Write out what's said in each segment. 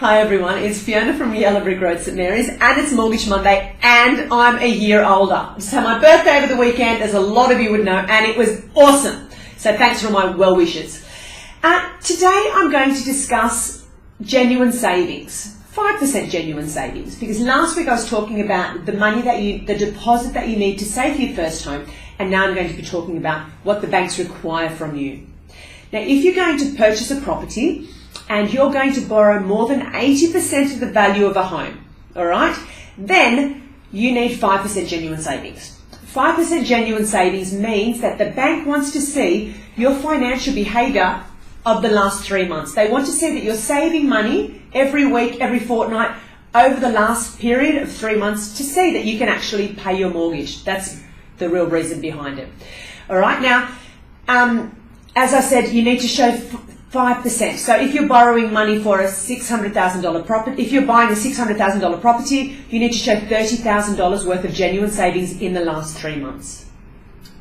Hi everyone, it's Fiona from Yellow Brick Road, St Mary's, and it's Mortgage Monday, and I'm a year older. I just had my birthday over the weekend, as a lot of you would know, and it was awesome. So thanks for my well wishes. Today I'm going to discuss genuine savings, 5% genuine savings, because last week I was talking about the money the deposit that you need to save for your first home, and now I'm going to be talking about what the banks require from you. Now, if you're going to purchase a property, and you're going to borrow more than 80% of the value of a home, all right, then you need 5% genuine savings. 5% genuine savings means that the bank wants to see your financial behaviour of the last 3 months. They want to see that you're saving money every week, every fortnight, over the last period of 3 months to see that you can actually pay your mortgage. That's the real reason behind it. All right, now, as I said, you need to show 5%. So if you're borrowing money for a $600,000 property, if you're buying a $600,000 property, you need to show $30,000 worth of genuine savings in the last 3 months.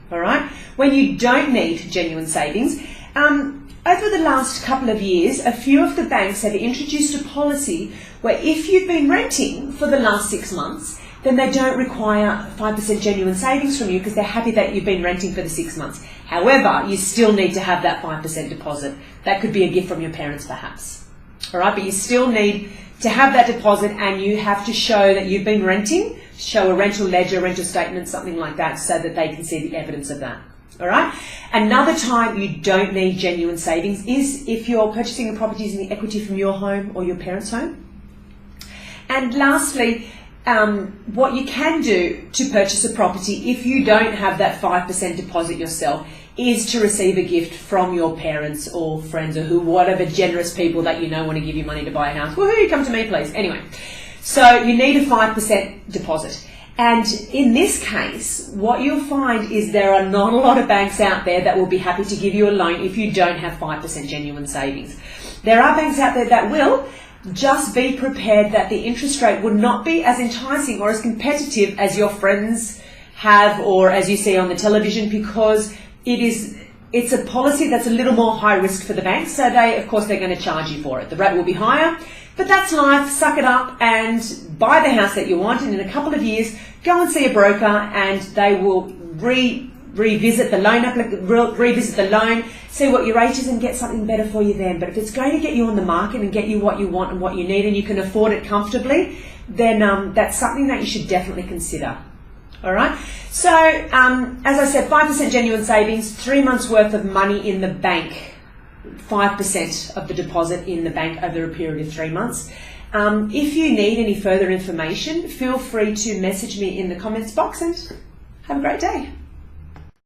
All right? When you don't need genuine savings, over the last couple of years, a few of the banks have introduced a policy where if you've been renting for the last 6 months, then they don't require 5% genuine savings from you because they're happy that you've been renting for the 6 months. However, you still need to have that 5% deposit. That could be a gift from your parents perhaps. All right, but you still need to have that deposit, and you have to show that you've been renting, show a rental ledger, rental statement, something like that, so that they can see the evidence of that. All right. Another time you don't need genuine savings is if you're purchasing a property using the equity from your home or your parents' home. And lastly, what you can do to purchase a property if you don't have that 5% deposit yourself is to receive a gift from your parents or friends or whatever generous people that you know want to give you money to buy a house. Woohoo, come to me please. Anyway, so you need a 5% deposit. And in this case, what you'll find is there are not a lot of banks out there that will be happy to give you a loan if you don't have 5% genuine savings. There are banks out there that will. Just be prepared that the interest rate would not be as enticing or as competitive as your friends have or as you see on the television, because it's a policy that's a little more high risk for the banks. So of course they're going to charge you for it. The rate will be higher, but that's life. Suck it up and buy the house that you want, and in a couple of years go and see a broker and they will revisit the loan, see what your rate is and get something better for you then. But if it's going to get you on the market and get you what you want and what you need and you can afford it comfortably, then that's something that you should definitely consider. All right. So as I said, 5% genuine savings, 3 months worth of money in the bank, 5% of the deposit in the bank over a period of 3 months. If you need any further information, feel free to message me in the comments box, and have a great day.